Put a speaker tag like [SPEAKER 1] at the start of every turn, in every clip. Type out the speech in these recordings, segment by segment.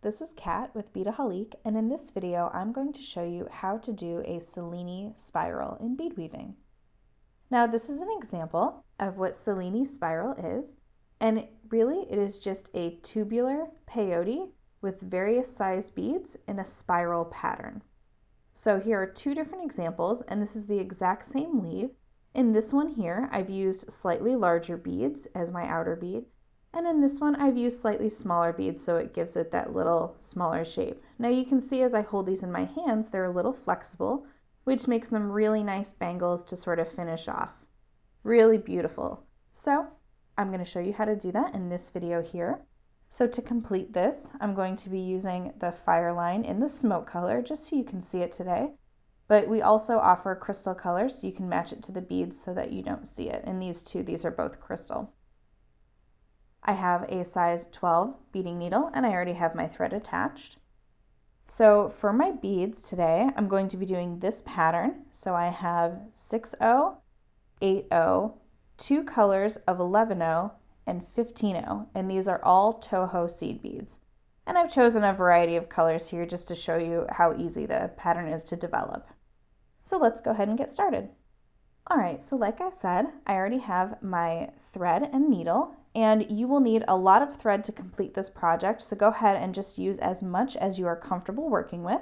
[SPEAKER 1] this is Kat with Beadaholique, and in this video I'm going to show you how to do a Cellini spiral in bead weaving. Now this is an example of what Cellini spiral is, and really it is just a tubular peyote with various size beads in a spiral pattern. So here are two different examples, and this is the exact same weave. In this one here, I've used slightly larger beads as my outer bead, and in this one I've used slightly smaller beads so it gives it that little smaller shape. Now you can see as I hold these in my hands, they're a little flexible, which makes them really nice bangles to sort of finish off. Really beautiful. So I'm going to show you how to do that in this video here. So to complete this, I'm going to be using the FireLine in the smoke color just so you can see it today. But we also offer crystal color so you can match it to the beads so that you don't see it. And these are both crystal. I have a size 12 beading needle and I already have my thread attached. So for my beads today, I'm going to be doing this pattern. So I have 6/0, 8/0, two colors of 11/0, and 15/0, and these are all Toho seed beads. And I've chosen a variety of colors here just to show you how easy the pattern is to develop. So let's go ahead and get started. All right, so like I said, I already have my thread and needle, and you will need a lot of thread to complete this project, so go ahead and just use as much as you are comfortable working with.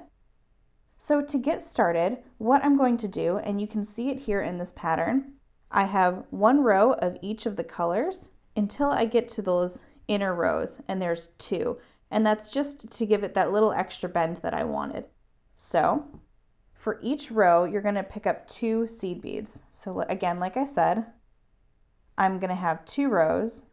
[SPEAKER 1] So to get started, what I'm going to do, and you can see it here in this pattern, I have one row of each of the colors until I get to those inner rows, and there's two, and that's just to give it that little extra bend that I wanted. So for each row, you're going to pick up two seed beads. So again, like I said, I'm going to have two rows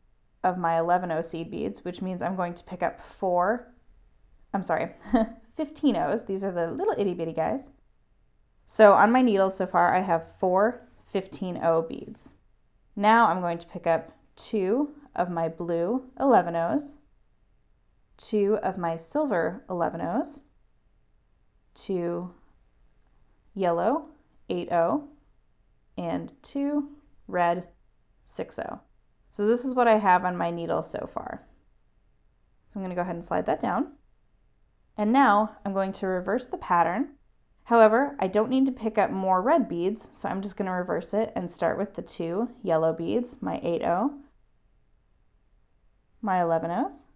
[SPEAKER 1] of my 11/0 seed beads, which means I'm going to pick up 15/0s. These are the little itty bitty guys. So on my needles so far, I have 4 15/0 beads. Now I'm going to pick up 2 of my blue 11/0s, 2 of my silver 11/0s, 2 yellow 8/0, and 2 red 6/0. So this is what I have on my needle so far. So I'm going to go ahead and slide that down. And now I'm going to reverse the pattern. However, I don't need to pick up more red beads, so I'm just going to reverse it and start with the 2 yellow beads, my 8/0, my 11/0s,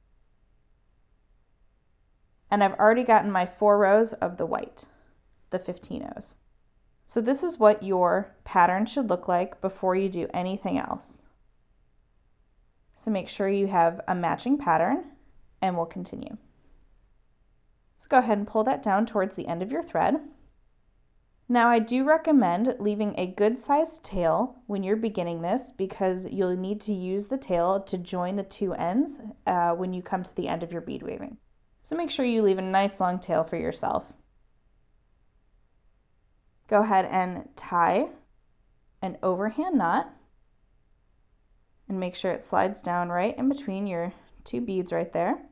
[SPEAKER 1] and I've already gotten my 4 rows of the white, the 15/0s. So this is what your pattern should look like before you do anything else. So make sure you have a matching pattern, and we'll continue. So go ahead and pull that down towards the end of your thread. Now I do recommend leaving a good sized tail when you're beginning this because you'll need to use the tail to join the two ends when you come to the end of your bead weaving. So make sure you leave a nice long tail for yourself. Go ahead and tie an overhand knot and make sure it slides down right in between your two beads right there.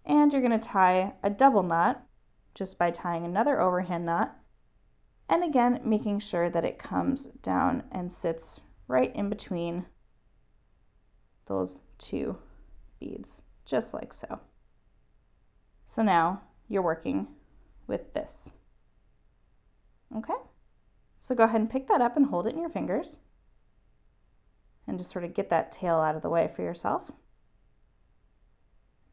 [SPEAKER 1] And you're going to tie a double knot just by tying another overhand knot. And again, making sure that it comes down and sits right in between those two beads, just like so. So now you're working with this. Okay? So go ahead and pick that up and hold it in your fingers. And just sort of get that tail out of the way for yourself.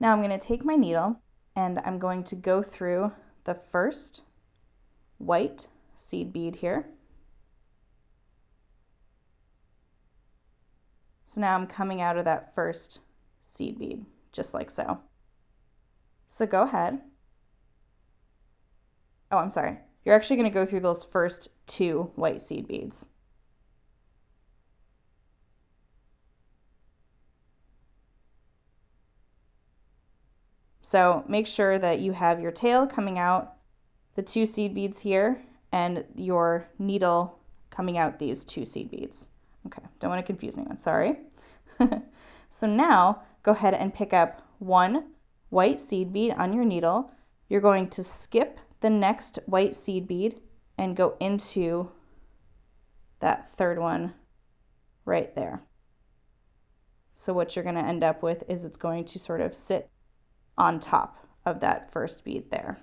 [SPEAKER 1] Now I'm going to take my needle and I'm going to go through the first white seed bead here. So now I'm coming out of that first seed bead, just like so. So go ahead. Oh, I'm sorry. You're actually going to go through those first 2 white seed beads. So make sure that you have your tail coming out, the 2 seed beads here, and your needle coming out these 2 seed beads. Okay, don't want to confuse anyone, sorry. So now go ahead and pick up 1 white seed bead on your needle. You're going to skip the next white seed bead and go into that third one right there. So what you're going to end up with is it's going to sort of sit on top of that first bead there.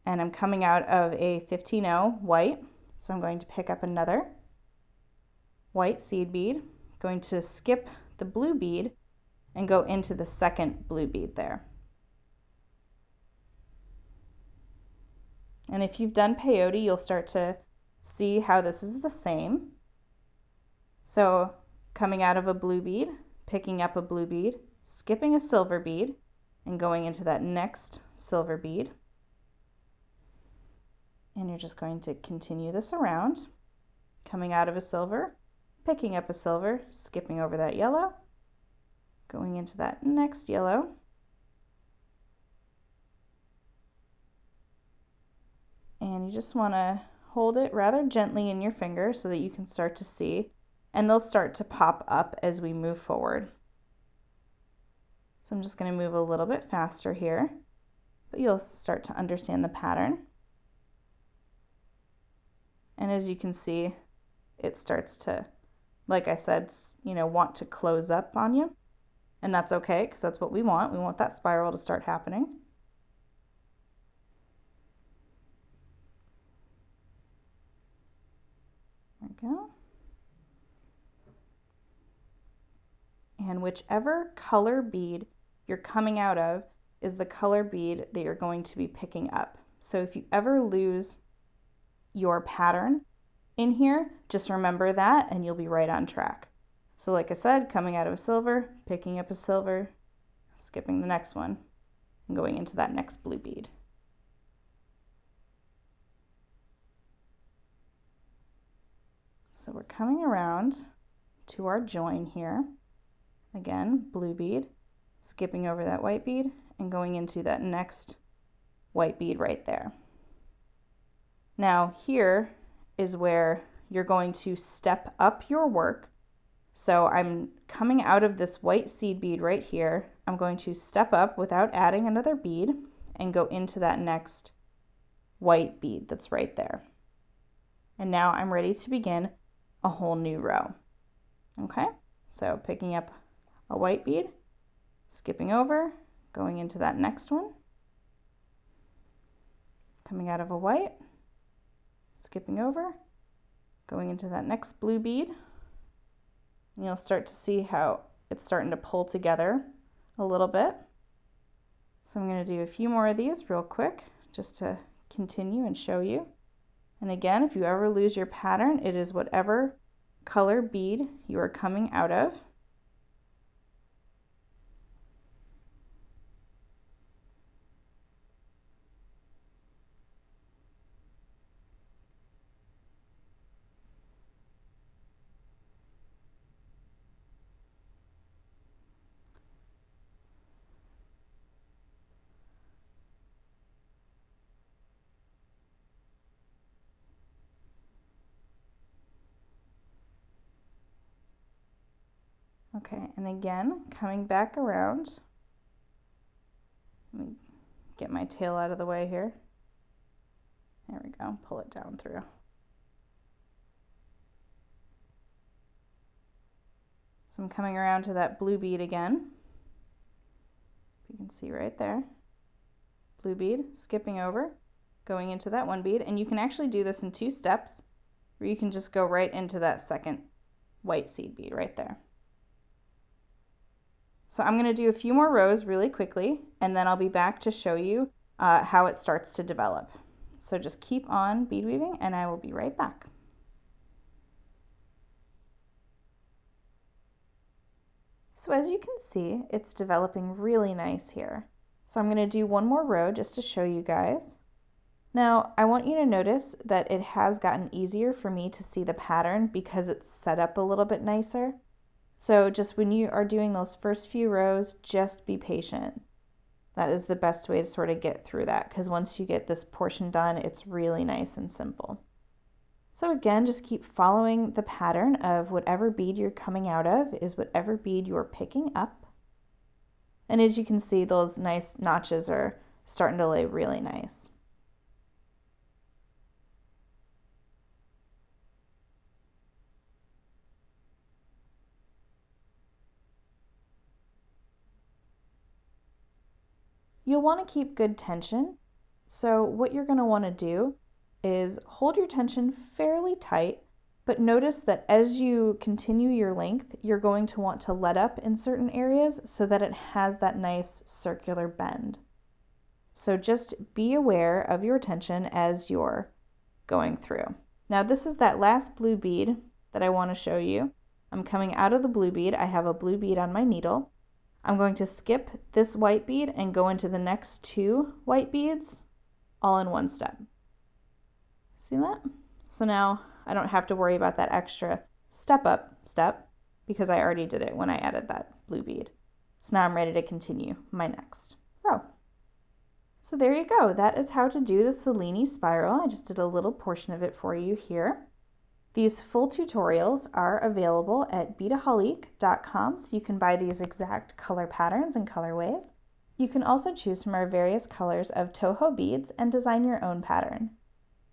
[SPEAKER 1] And I'm coming out of a 15-0 white, so I'm going to pick up another white seed bead, going to skip the blue bead and go into the second blue bead there. And if you've done peyote, you'll start to see how this is the same. So coming out of a blue bead, picking up a blue bead, skipping a silver bead, and going into that next silver bead. And you're just going to continue this around, coming out of a silver, picking up a silver, skipping over that yellow, going into that next yellow, and you just want to hold it rather gently in your finger so that you can start to see, and they'll start to pop up as we move forward. So I'm just going to move a little bit faster here, but you'll start to understand the pattern. And as you can see, it starts to, like I said, want to close up on you. And that's okay, because that's what we want. We want that spiral to start happening. There we go. And whichever color bead you're coming out of is the color bead that you're going to be picking up. So if you ever lose your pattern in here, just remember that and you'll be right on track. So like I said, coming out of a silver, picking up a silver, skipping the next one, and going into that next blue bead. So we're coming around to our join here. Again, blue bead, skipping over that white bead, and going into that next white bead right there. Now here is where you're going to step up your work. So I'm coming out of this white seed bead right here. I'm going to step up without adding another bead and go into that next white bead that's right there. And now I'm ready to begin a whole new row. Okay, so picking up a white bead, skipping over, going into that next one, coming out of a white, skipping over, going into that next blue bead, and you'll start to see how it's starting to pull together a little bit. So I'm going to do a few more of these real quick just to continue and show you. And again, if you ever lose your pattern, it is whatever color bead you are coming out of. Okay, and again, coming back around. Let me get my tail out of the way here. There we go, pull it down through. So I'm coming around to that blue bead again. You can see right there. Blue bead, skipping over, going into that one bead, and you can actually do this in 2 steps, or you can just go right into that second white seed bead right there. So I'm going to do a few more rows really quickly, and then I'll be back to show you how it starts to develop. So just keep on bead weaving, and I will be right back. So as you can see, it's developing really nice here. So I'm going to do one more row just to show you guys. Now, I want you to notice that it has gotten easier for me to see the pattern because it's set up a little bit nicer. So just when you are doing those first few rows, just be patient. That is the best way to sort of get through that, because once you get this portion done, it's really nice and simple. So again, just keep following the pattern of whatever bead you're coming out of is whatever bead you're picking up. And as you can see, those nice notches are starting to lay really nice. You'll want to keep good tension. So what you're going to want to do is hold your tension fairly tight, but notice that as you continue your length, you're going to want to let up in certain areas so that it has that nice circular bend. So just be aware of your tension as you're going through. Now this is that last blue bead that I want to show you. I'm coming out of the blue bead. I have a blue bead on my needle. I'm going to skip this white bead and go into the next 2 white beads all in one step. See that? So now I don't have to worry about that extra step up step because I already did it when I added that blue bead. So now I'm ready to continue my next row. So there you go. That is how to do the Cellini spiral. I just did a little portion of it for you here. These full tutorials are available at Beadaholique.com, so you can buy these exact color patterns and colorways. You can also choose from our various colors of Toho beads and design your own pattern.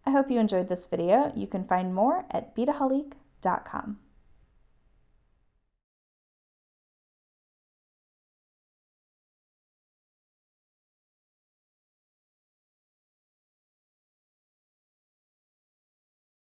[SPEAKER 1] I hope you enjoyed this video. You can find more at Beadaholique.com.